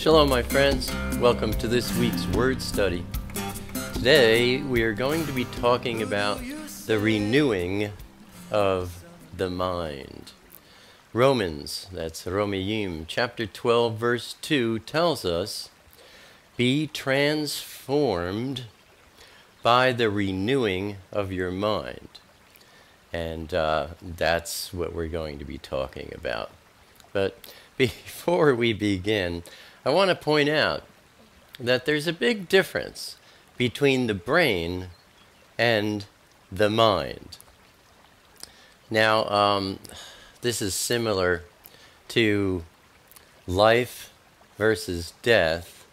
Shalom, my friends. Welcome to this week's Word Study. Today, we are going to be talking about the renewing of the mind. Romans, that's Romeim, chapter 12, verse 2, tells us, "Be transformed by the renewing of your mind." And that's what we're going to be talking about. But before we begin, I want to point out that there's a big difference between the brain and the mind. Now, this is similar to life versus death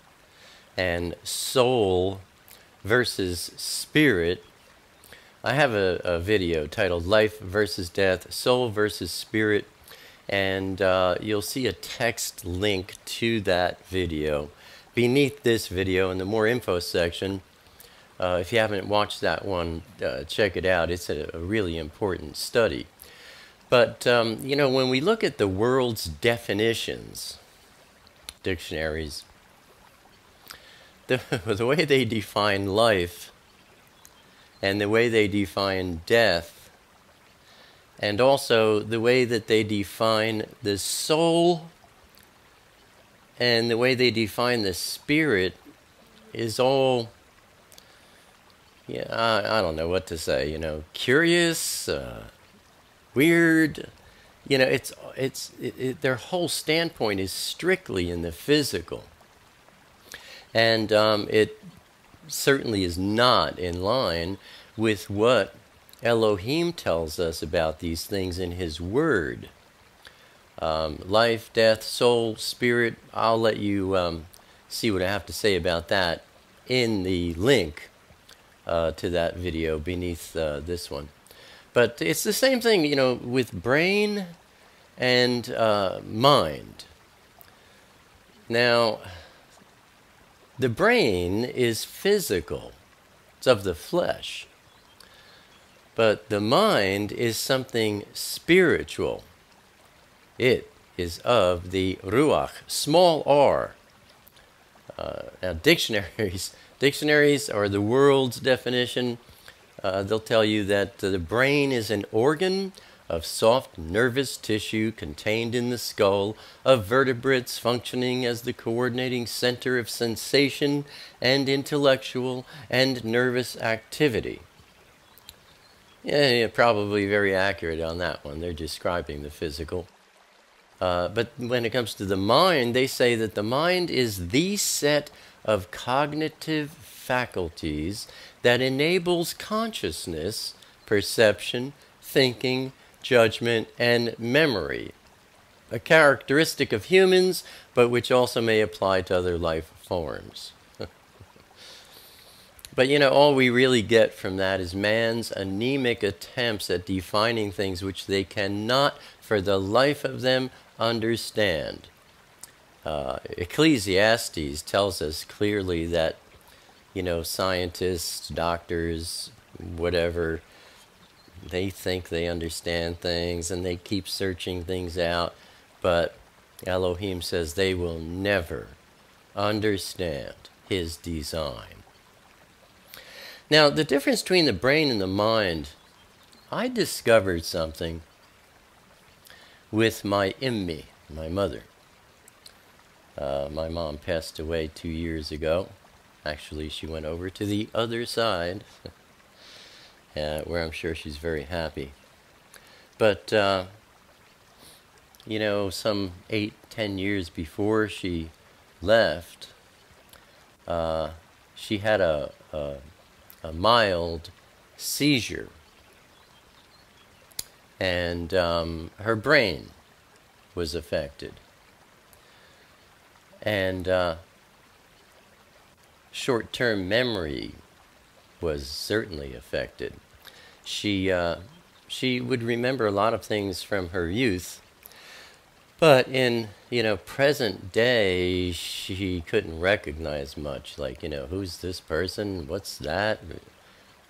and soul versus spirit. I have a video titled Life versus Death, Soul versus Spirit, and you'll see a text link to that video beneath this video in the more info section. If you haven't watched that one, check it out. It's a really important study. But, you know, when we look at the world's definitions, dictionaries, the way they define life and the way they define death, and also the way that they define the soul and the way they define the spirit is all, yeah, I don't know what to say, you know, curious, weird. You know, their whole standpoint is strictly in the physical. And it certainly is not in line with what Elohim tells us about these things in His Word. Life, death, soul, spirit. I'll let you see what I have to say about that in the link to that video beneath this one. But it's the same thing, you know, with brain and mind. Now, the brain is physical. It's of the flesh. But the mind is something spiritual. It is of the Ruach, small r. Now dictionaries are the world's definition. They'll tell you that the brain is an organ of soft nervous tissue contained in the skull, of vertebrates functioning as the coordinating center of sensation and intellectual and nervous activity. Yeah, probably very accurate on that one. They're describing the physical. But when it comes to the mind, they say that the mind is the set of cognitive faculties that enables consciousness, perception, thinking, judgment, and memory. A characteristic of humans, but which also may apply to other life forms. But, you know, all we really get from that is man's anemic attempts at defining things which they cannot, for the life of them, understand. Ecclesiastes tells us clearly that, you know, scientists, doctors, whatever, they think they understand things and they keep searching things out, but Elohim says they will never understand His design. Now, the difference between the brain and the mind, I discovered something with my Immi, my mother. My mom passed away 2 years ago. Actually, she went over to the other side, where I'm sure she's very happy. But, you know, some 8-10 years before she left, she had a mild seizure, and her brain was affected, and short-term memory was certainly affected. She would remember a lot of things from her youth, but in, you know, present day, she couldn't recognize much. Like, you know, who's this person? What's that?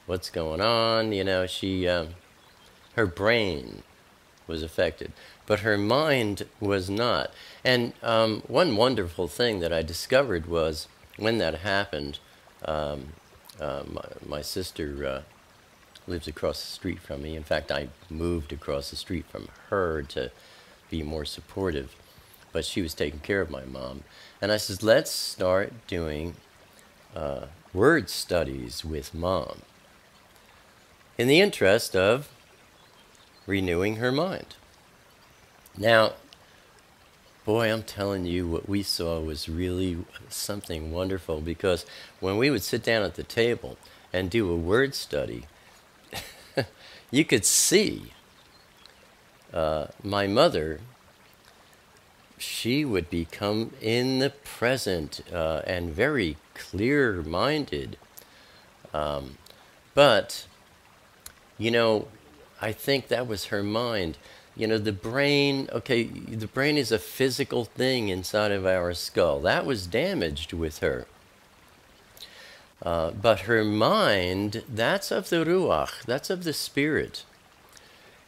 What's going on? You know, her brain was affected, but her mind was not. And one wonderful thing that I discovered was when that happened, my sister lives across the street from me. In fact, I moved across the street from her to be more supportive, but she was taking care of my mom. And I said, let's start doing word studies with Mom in the interest of renewing her mind. Now, boy, I'm telling you, what we saw was really something wonderful, because when we would sit down at the table and do a word study, you could see my mother, she would become in the present and very clear-minded. But, you know, I think that was her mind. You know, the brain, okay, the brain is a physical thing inside of our skull. That was damaged with her. But her mind, that's of the Ruach, that's of the Spirit.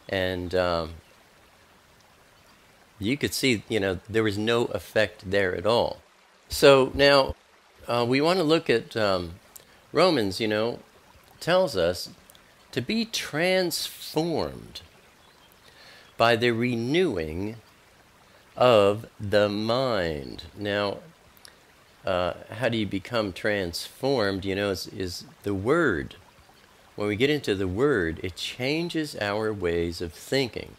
And you could see, you know, there was no effect there at all. So now we want to look at Romans, you know, tells us to be transformed by the renewing of the mind. Now, how do you become transformed? You know, is the Word. When we get into the Word, it changes our ways of thinking.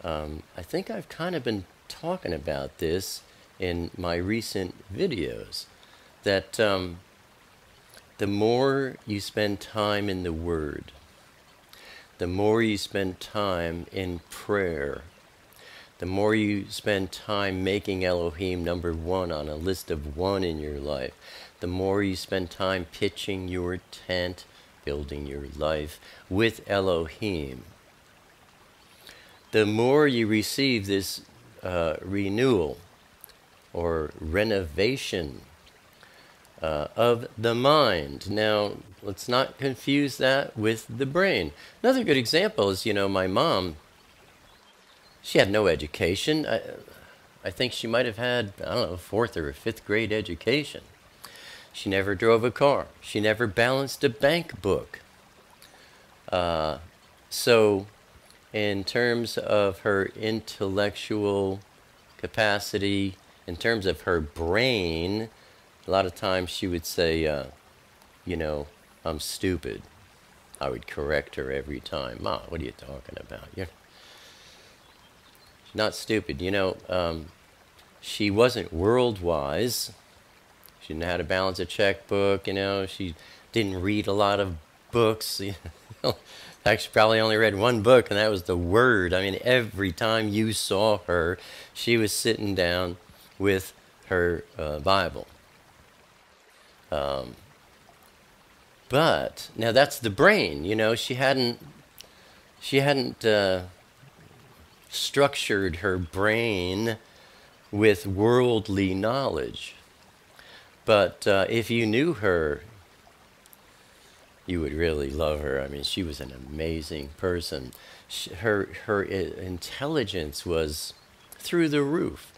I think I've kind of been talking about this in my recent videos, that the more you spend time in the Word, the more you spend time in prayer, the more you spend time making Elohim number one on a list of one in your life, the more you spend time pitching your tent, building your life with Elohim, the more you receive this renewal or renovation of the mind. Now, let's not confuse that with the brain. Another good example is, you know, my mom, she had no education. I think she might have had, I don't know, 4th or 5th grade education. She never drove a car. She never balanced a bank book. So, in terms of her intellectual capacity, in terms of her brain, a lot of times she would say, you know, I'm stupid. I would correct her every time. Ma, what are you talking about? She's not stupid. You know, she wasn't world-wise. She didn't know how to balance a checkbook, you know. She didn't read a lot of books. You know. In fact, she probably only read one book, and that was the Word. I mean, every time you saw her, she was sitting down with her Bible. But now that's the brain. You know, she hadn't structured her brain with worldly knowledge. But if you knew her, you would really love her. I mean, she was an amazing person. Her intelligence was through the roof.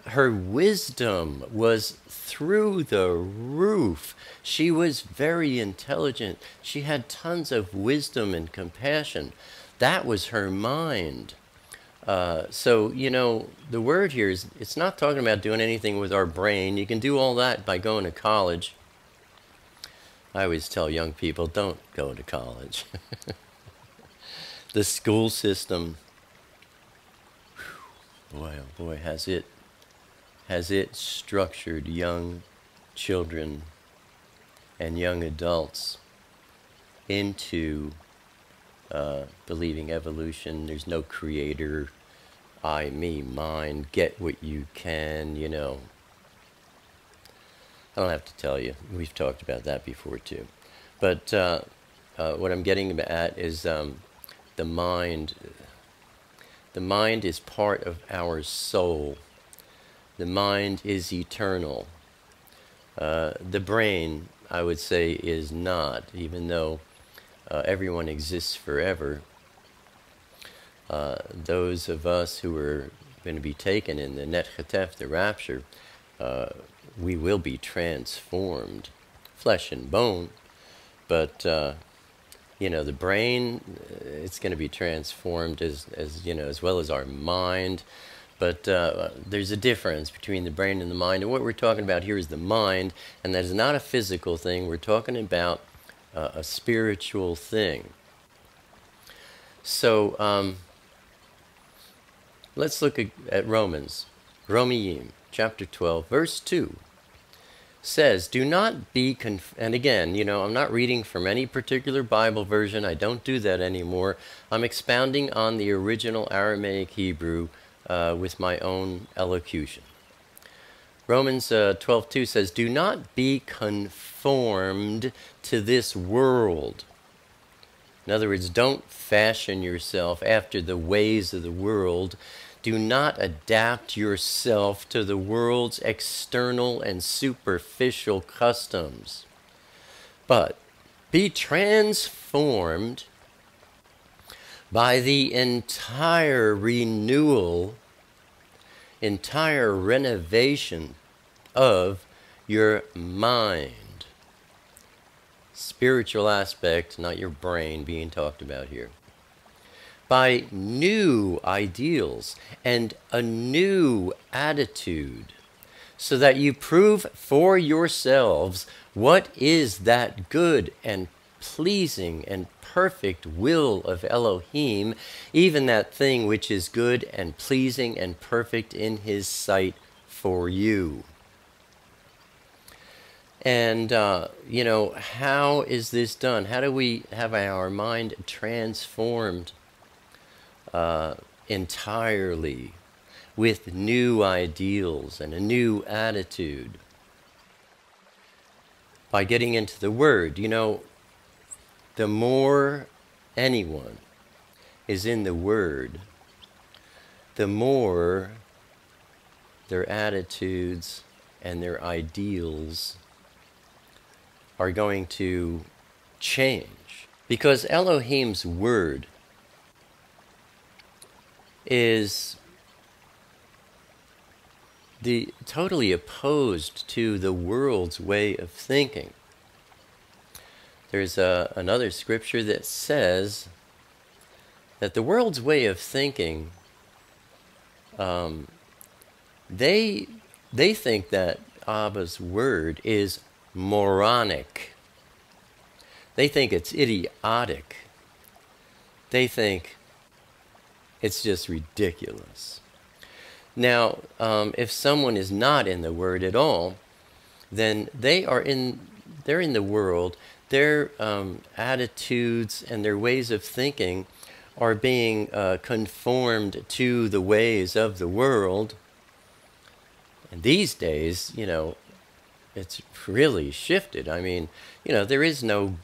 Her wisdom was through the roof. She was very intelligent. She had tons of wisdom and compassion. That was her mind. So, you know, the word here is, it's not talking about doing anything with our brain. You can do all that by going to college. I always tell young people, don't go to college. The school system, boy, oh boy, has it structured young children and young adults into believing evolution. There's no creator, I, me, mine, get what you can, you know. I don't have to tell you. We've talked about that before too. But what I'm getting at is the mind. The mind is part of our soul. The mind is eternal. The brain, I would say, is not, even though everyone exists forever. those of us who are going to be taken in the Net Chetef, the rapture, we will be transformed, flesh and bone, but you know, the brain, it's going to be transformed as you know, as well as our mind. But there's a difference between the brain and the mind. And what we're talking about here is the mind, and that is not a physical thing. We're talking about a spiritual thing. So let's look at Romans. Romeim, chapter 12, verse 2. Says, do not be and again, you know, I'm not reading from any particular Bible version. I don't do that anymore. I'm expounding on the original Aramaic Hebrew with my own elocution. Romans 12:2 says, do not be conformed to this world. In other words, don't fashion yourself after the ways of the world. Do not adapt yourself to the world's external and superficial customs, but be transformed by the entire renewal, entire renovation of your mind. Spiritual aspect, not your brain being talked about here. By new ideals and a new attitude, so that you prove for yourselves what is that good and pleasing and perfect will of Elohim, even that thing which is good and pleasing and perfect in His sight for you. And, you know, how is this done? How do we have our mind transformed entirely with new ideals and a new attitude? By getting into the Word. You know, the more anyone is in the Word, the more their attitudes and their ideals are going to change. Because Elohim's Word is totally opposed to the world's way of thinking. There's another scripture that says that the world's way of thinking, they think that Abba's Word is moronic. They think it's idiotic. They think it's just ridiculous. Now, if someone is not in the Word at all, then they're in the world. Their attitudes and their ways of thinking are being conformed to the ways of the world. And these days, you know, it's really shifted. I mean, you know, there is no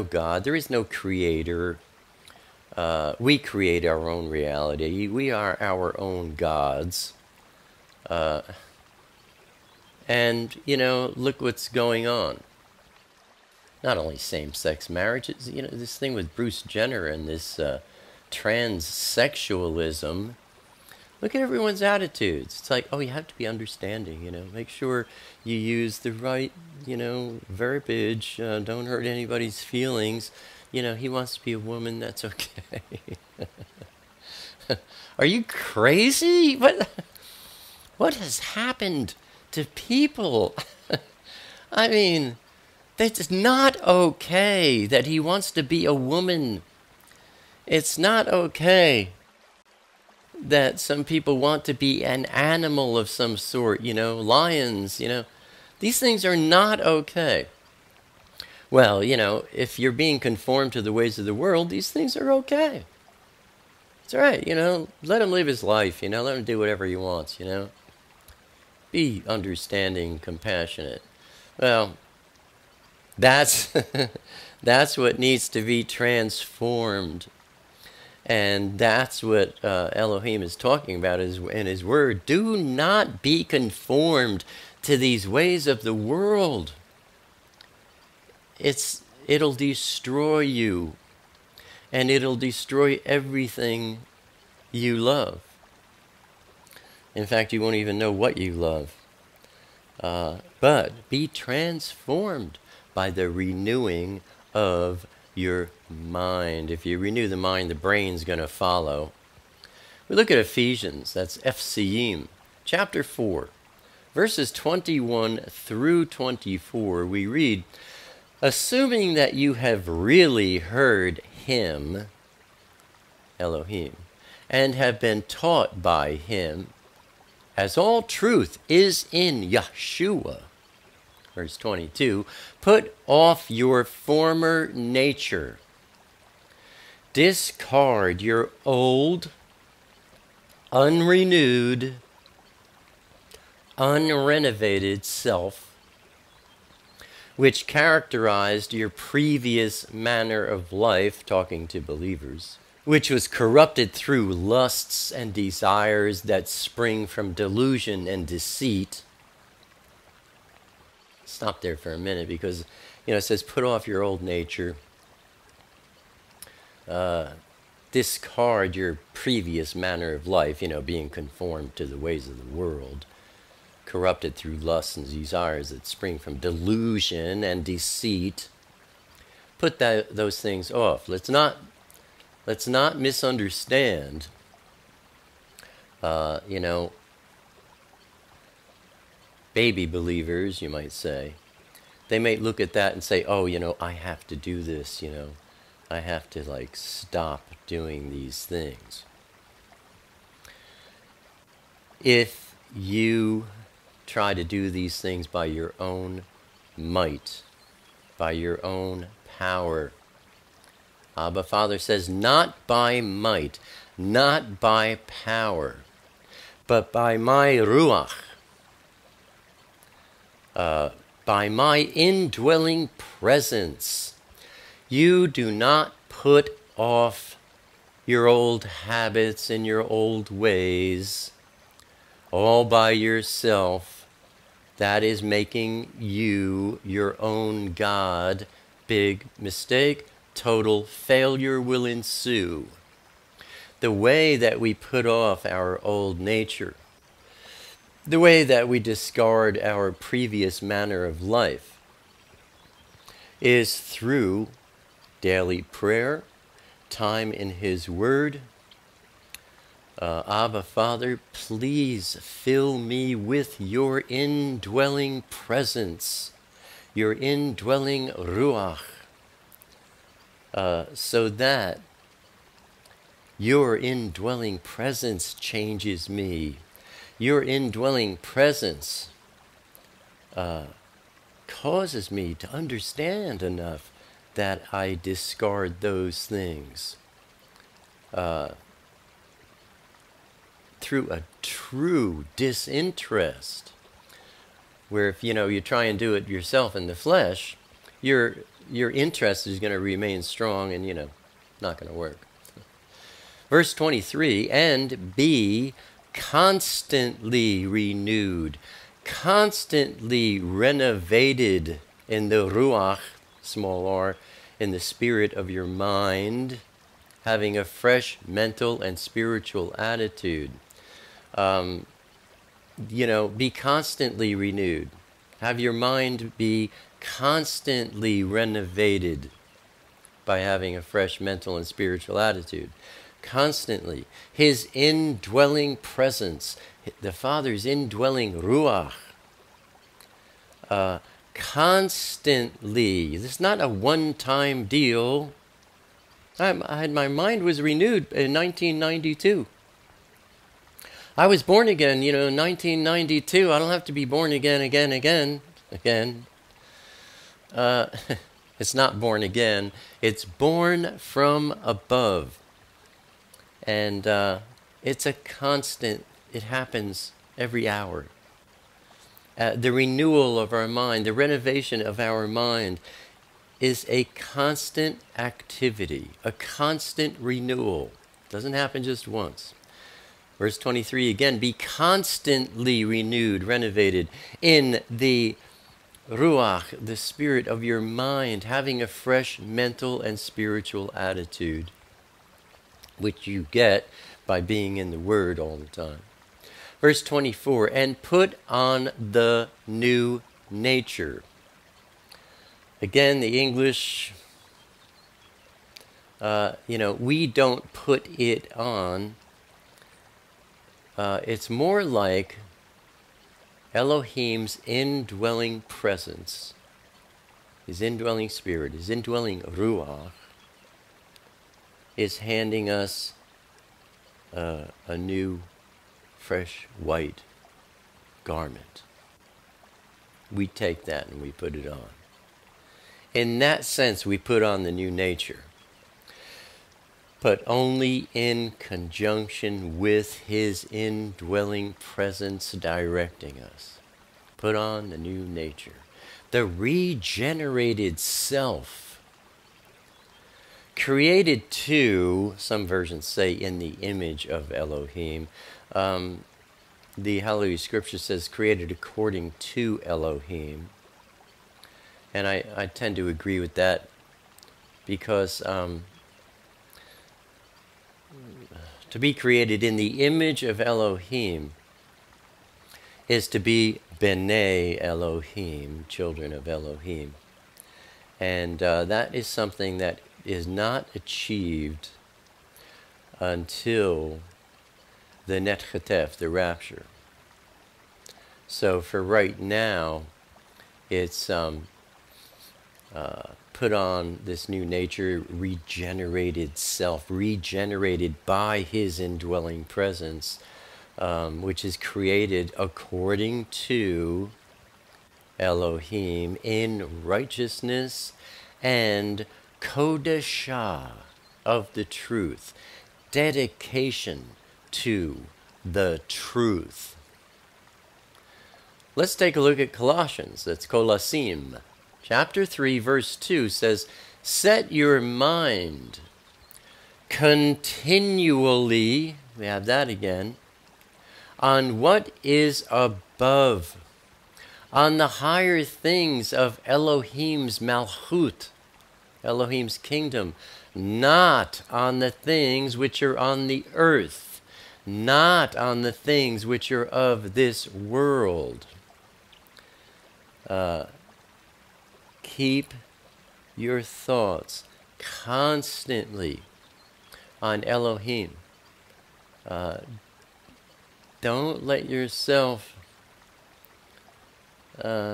God, there is no creator. We create our own reality. We are our own gods. And, you know, look what's going on. Not only same-sex marriages, you know, this thing with Bruce Jenner and this transsexualism. Look at everyone's attitudes. It's like, oh, you have to be understanding, you know. Make sure you use the right, you know, verbiage. Don't hurt anybody's feelings. You know, he wants to be a woman, that's okay. Are you crazy? What has happened to people? I mean, it's not okay that he wants to be a woman. It's not okay that some people want to be an animal of some sort, you know, lions, you know. These things are not okay. Well, you know, if you're being conformed to the ways of the world, these things are okay. It's all right, you know. Let him live his life, you know. Let him do whatever he wants, you know. Be understanding, compassionate. Well, that's that's what needs to be transformed. And that's what Elohim is talking about in His Word. Do not be conformed to these ways of the world. It'll destroy you, and it'll destroy everything you love. In fact, you won't even know what you love. But be transformed by the renewing of your mind. If you renew the mind, the brain's going to follow. We look at Ephesians, that's FCM, chapter 4, verses 21 through 24. We read, assuming that you have really heard him, Elohim, and have been taught by him, as all truth is in Yahshua. Verse 22, put off your former nature. Discard your old, unrenewed, unrenovated self, which characterized your previous manner of life, talking to believers, which was corrupted through lusts and desires that spring from delusion and deceit. Stop there for a minute because, it says put off your old nature. Discard your previous manner of life, being conformed to the ways of the world, corrupted through lusts and desires that spring from delusion and deceit. Put those things off. Let's not misunderstand, baby believers, you might say. They may look at that and say, oh, I have to do this, I have to, stop doing these things. If you try to do these things by your own might, by your own power, Abba Father says, not by might, not by power, but by my Ruach, by my indwelling presence. You do not put off your old habits and your old ways all by yourself. That is making you your own God. Big mistake. Total failure will ensue. The way that we put off our old nature, the way that we discard our previous manner of life, is through daily prayer, time in His Word. Abba, Father, please fill me with your indwelling presence, your indwelling Ruach, so that your indwelling presence changes me. Your indwelling presence causes me to understand enough that I discard those things through a true disinterest, where if you try and do it yourself in the flesh, your interest is going to remain strong and not going to work. Verse 23, and be constantly renewed, constantly renovated in the Ruach, small r, in the spirit of your mind, having a fresh mental and spiritual attitude. Be constantly renewed. Have your mind be constantly renovated by having a fresh mental and spiritual attitude. Constantly. His indwelling presence, the Father's indwelling Ruach, constantly. This is not a one-time deal. My mind was renewed in 1992. I was born again, in 1992. I don't have to be born again. It's not born again. It's born from above. And it's a constant. It happens every hour. The renewal of our mind, the renovation of our mind is a constant activity, a constant renewal. It doesn't happen just once. Verse 23 again, be constantly renewed, renovated in the Ruach, the spirit of your mind, having a fresh mental and spiritual attitude, which you get by being in the Word all the time. Verse 24, and put on the new nature. Again, the English, we don't put it on. It's more like Elohim's indwelling presence, his indwelling spirit, his indwelling ruach, is handing us a new, fresh, white garment. We take that and we put it on. In that sense, we put on the new nature, but only in conjunction with his indwelling presence directing us. Put on the new nature, the regenerated self, created to, some versions say, in the image of Elohim. The HalleluYah Scripture says created according to Elohim. And I tend to agree with that because to be created in the image of Elohim is to be B'nai Elohim, children of Elohim. And that is something that is not achieved until the Net Chetef, the rapture. So for right now, it's put on this new nature, regenerated self, regenerated by his indwelling presence, which is created according to Elohim in righteousness and kodashah of the truth, dedication to the truth. Let's take a look at Colossians. That's Colossim. Chapter 3, verse 2 says, set your mind continually, we have that again, on what is above, on the higher things of Elohim's Malchut, Elohim's kingdom, not on the things which are on the earth, not on the things which are of this world. Keep your thoughts constantly on Elohim. Don't let yourself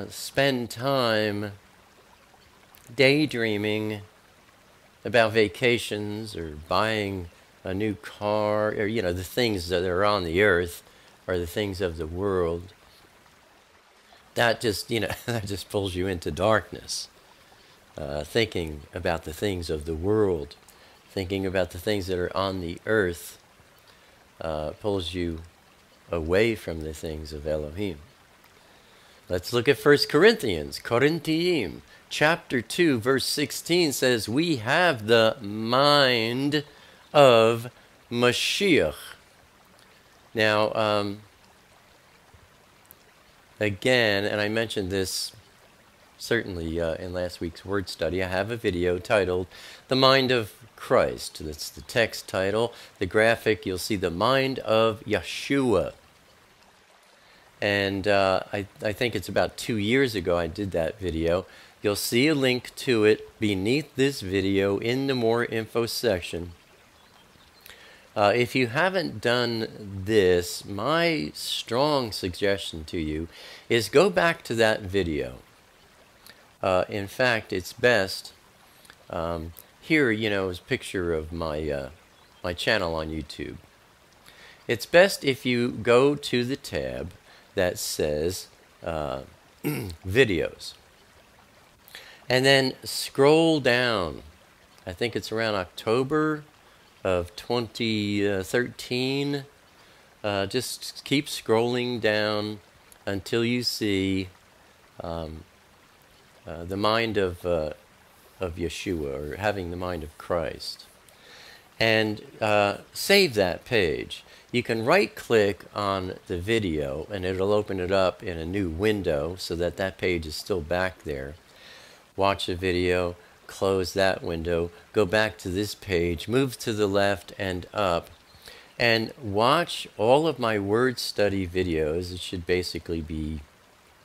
spend time daydreaming about vacations or buying a new car, or the things that are on the earth or the things of the world. That just that just pulls you into darkness. Thinking about the things of the world, thinking about the things that are on the earth, pulls you away from the things of Elohim. Let's look at 1 Corinthians, Korinthiyim, chapter 2, verse 16 says, we have the mind of Mashiach. Now, again, and I mentioned this certainly in last week's word study, I have a video titled The Mind of Christ. That's the text title. The graphic, you'll see the mind of Yahshua. And I think it's about 2 years ago I did that video. You'll see a link to it beneath this video in the More Info section. If you haven't done this, my strong suggestion to you is go back to that video. In fact, it's best, here, is a picture of my, my channel on YouTube. It's best if you go to the tab that says videos. And then scroll down. I think it's around October of 2013. Just keep scrolling down until you see the mind of Yeshua, or having the mind of Christ. And save that page. You can right-click on the video, and it'll open it up in a new window so that that page is still back there. Watch the video, close that window, go back to this page, move to the left and up, And watch all of my word study videos. It should basically be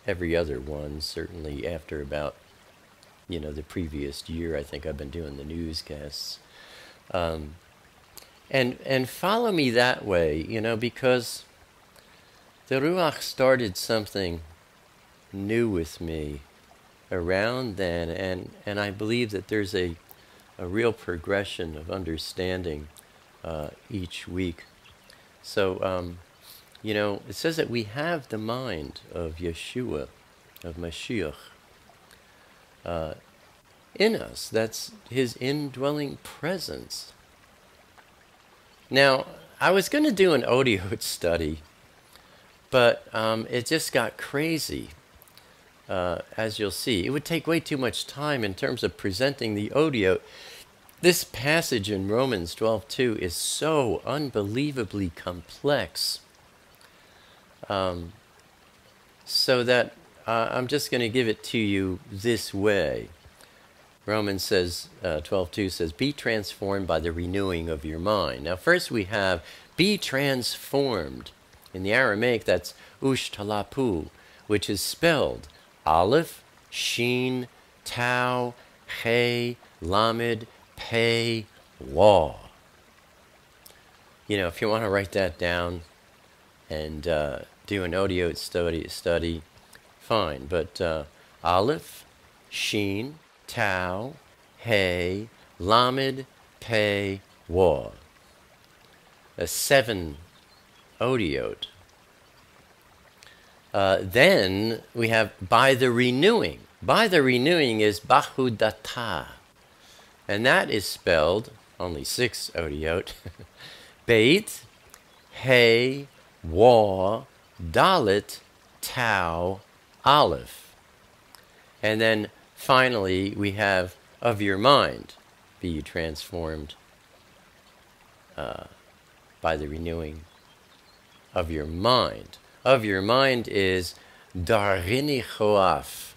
every other one, certainly after about, the previous year. I think I've been doing the newscasts. And follow me that way, because the Ruach started something new with me around then, and I believe that there's a real progression of understanding each week. So, it says that we have the mind of Yahshua, of Mashiach, in us. That's his indwelling presence. Now, I was going to do an audio study, but it just got crazy, as you'll see. It would take way too much time in terms of presenting the audio. This passage in Romans 12:2 is so unbelievably complex, so that I'm just going to give it to you this way. Romans says, 12:2 says, be transformed by the renewing of your mind. Now first we have, be transformed. In the Aramaic, that's ushtalapu, which is spelled Aleph, Shin, Tau, He, Lamed, Pei, Waw. If you want to write that down and do an audio study, fine. But Aleph, Shin, Tau, He, Lamed, Pei, Waw. A 7 odiot. Then we have by the renewing. By the renewing is Bahudata. And that is spelled, only 6 odiot, Beit, He, Waw, Dalet, Tau, Aleph. And then finally we have of your mind, be you transformed by the renewing of your mind. Of your mind is Darini Choaf.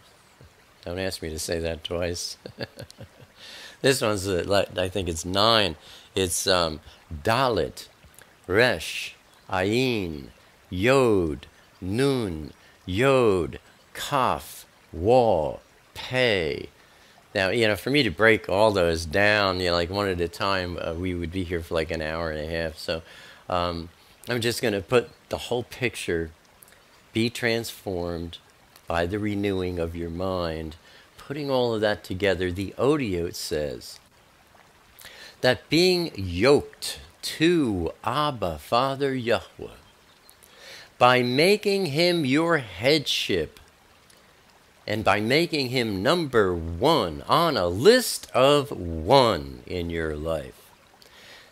Don't ask me to say that twice. This one's, I think it's 9. It's Dalet, Resh, Ayin, Yod, Nun, Yod, Kaf, Waw, Pei. Now, for me to break all those down, like one at a time, we would be here for like an hour and a half. So I'm just going to put the whole picture, be transformed by the renewing of your mind. Putting all of that together, the odiot says that being yoked to Abba, Father Yahweh, by making him your headship, and by making him number 1 on a list of 1 in your life,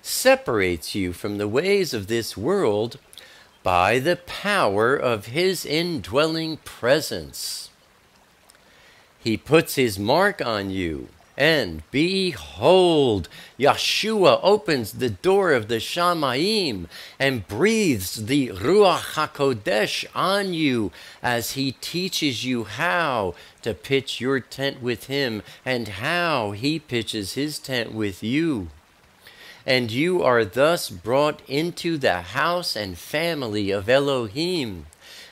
separates you from the ways of this world by the power of his indwelling presence. He puts his mark on you, and behold, Yahshua opens the door of the Shamayim and breathes the Ruach HaKodesh on you as he teaches you how to pitch your tent with him and how he pitches his tent with you. And you are thus brought into the house and family of Elohim,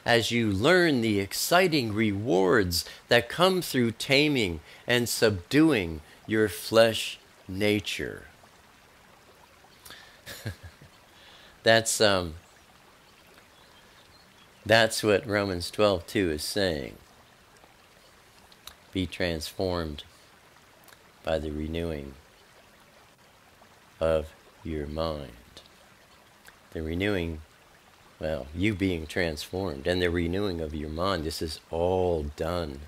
as you learn the exciting rewards that come through taming and subduing your flesh nature. That's what Romans 12:2 is saying. Be transformed by the renewing of your mind. The renewing, well, you being transformed, and the renewing of your mind, this is all done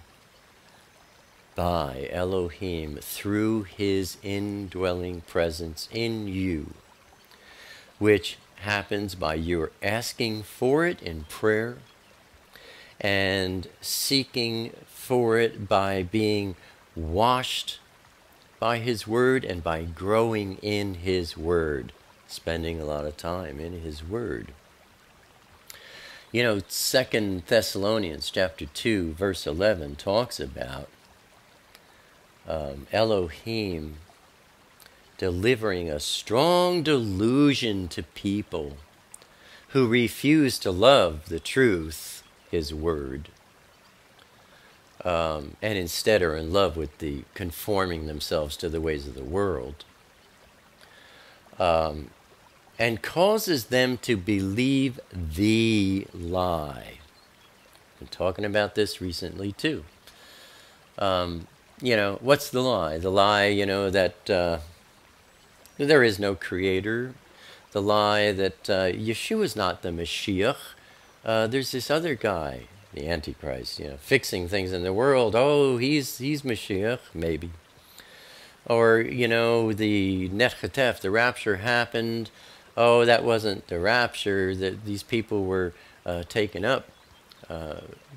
by Elohim through his indwelling presence in you, which happens by your asking for it in prayer and seeking for it by being washed by his word and by growing in his word, spending a lot of time in his word. 2 Thessalonians chapter 2 verse 11 talks about Elohim delivering a strong delusion to people who refuse to love the truth, His Word, and instead are in love with the conforming themselves to the ways of the world, and causes them to believe the lie. I've been talking about this recently too. What's the lie? The lie, that there is no creator. The lie that Yeshua's not the Mashiach. There's this other guy, the Antichrist, fixing things in the world. Oh, he's Mashiach, maybe. Or, the Netchatef, the rapture happened. Oh, that wasn't the rapture. That these people were taken up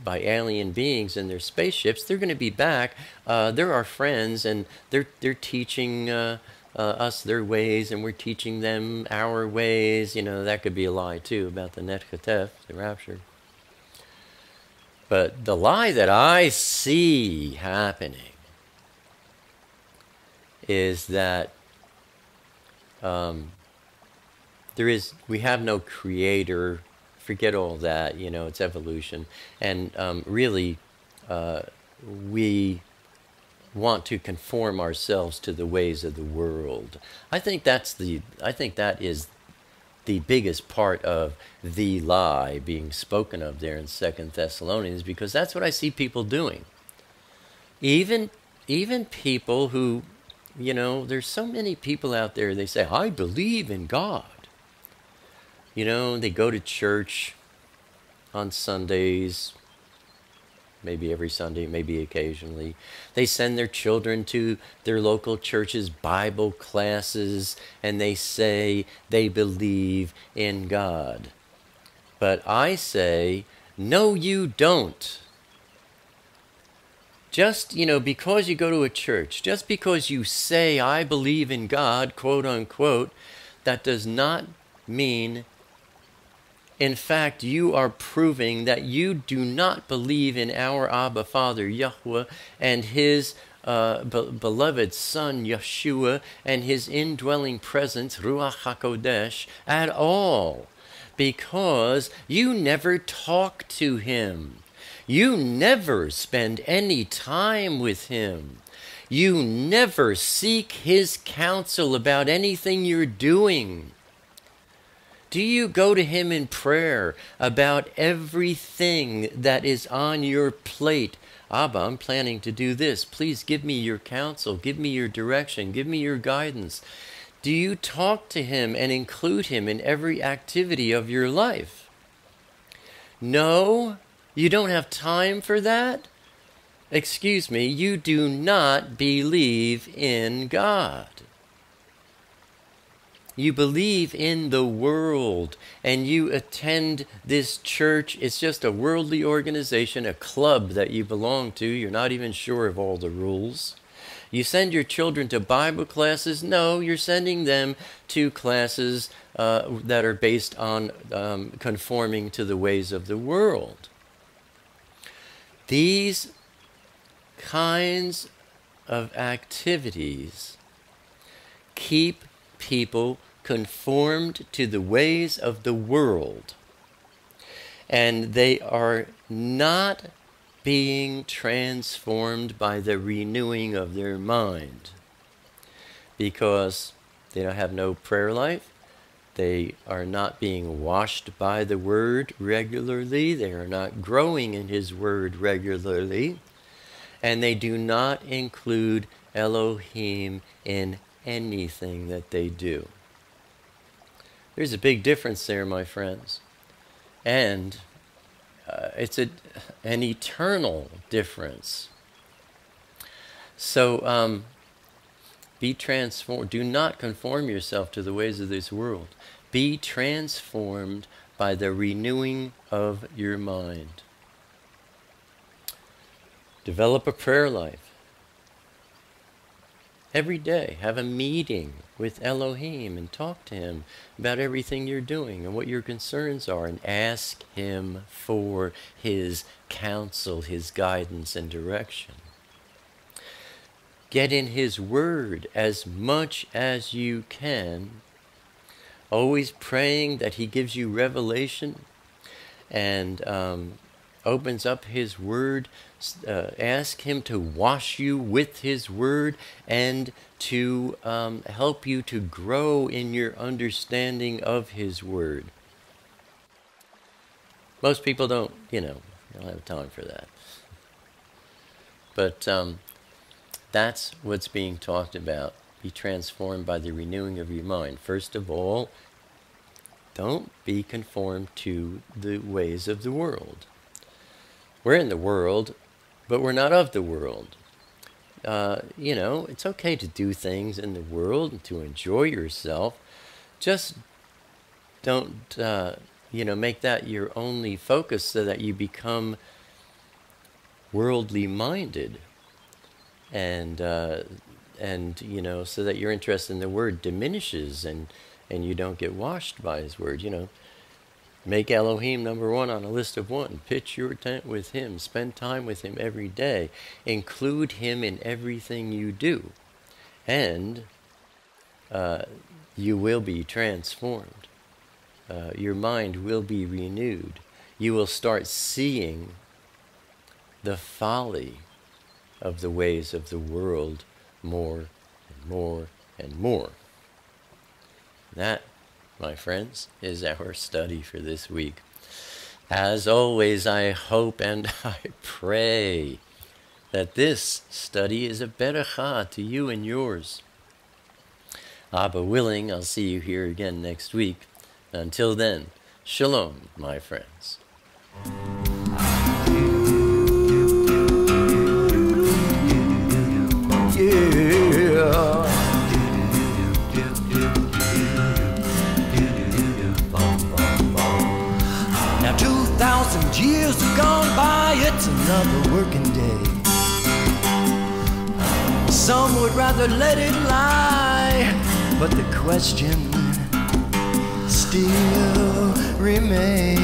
by alien beings in their spaceships. They're going to be back. They're our friends, and they're teaching us their ways, and we're teaching them our ways. That could be a lie too about the Netchatef, the rapture. But the lie that I see happening is that we have no creator. Forget all that, it's evolution. And really, we want to conform ourselves to the ways of the world. I think that is the biggest part of the lie being spoken of there in 2 Thessalonians, because that's what I see people doing. Even people who, there's so many people out there, they say, I believe in God. They go to church on Sundays, maybe every Sunday, maybe occasionally. They send their children to their local church's Bible classes, and they say they believe in God. But I say, no, you don't. Just, because you go to a church, just because you say, I believe in God, quote unquote, that does not mean, in fact, you are proving that you do not believe in our Abba Father, Yahweh, and His beloved Son, Yahshua, and His indwelling presence, Ruach HaKodesh, at all. Because you never talk to Him. You never spend any time with Him. You never seek His counsel about anything you're doing. Do you go to Him in prayer about everything that is on your plate? Abba, I'm planning to do this. Please give me your counsel. Give me your direction. Give me your guidance. Do you talk to Him and include Him in every activity of your life? No, you don't have time for that? Excuse me, you do not believe in God. You believe in the world, and you attend this church. It's just a worldly organization, a club that you belong to. You're not even sure of all the rules. You send your children to Bible classes. No, you're sending them to classes that are based on conforming to the ways of the world. These kinds of activities keep people conformed to the ways of the world, and they are not being transformed by the renewing of their mind, because they don't have no prayer life. They are not being washed by the Word regularly. They are not growing in His Word regularly, and they do not include Elohim in anything that they do. There's a big difference there, my friends. And it's an eternal difference. So be transformed. Do not conform yourself to the ways of this world. Be transformed by the renewing of your mind. Develop a prayer life. Every day, have a meeting with Elohim and talk to Him about everything you're doing and what your concerns are, and ask Him for His counsel, His guidance and direction. Get in His Word as much as you can, always praying that He gives you revelation and opens up His Word. Ask Him to wash you with His Word and to help you to grow in your understanding of His Word. Most people don't have time for that. But that's what's being talked about. Be transformed by the renewing of your mind. First of all, don't be conformed to the ways of the world. We're in the world, but we're not of the world. It's okay to do things in the world and to enjoy yourself. Just don't, make that your only focus so that you become worldly minded. And so that your interest in the Word diminishes and you don't get washed by His Word. Make Elohim number one on a list of one. Pitch your tent with Him. Spend time with Him every day. Include Him in everything you do. And you will be transformed. Your mind will be renewed. You will start seeing the folly of the ways of the world more and more and more. That, my friends, is our study for this week. As always, I hope and I pray that this study is a beracha to you and yours. Abba willing, I'll see you here again next week. Until then, shalom, my friends. Now 2,000 years have gone by, it's another working day. Some would rather let it lie, but the question still remains.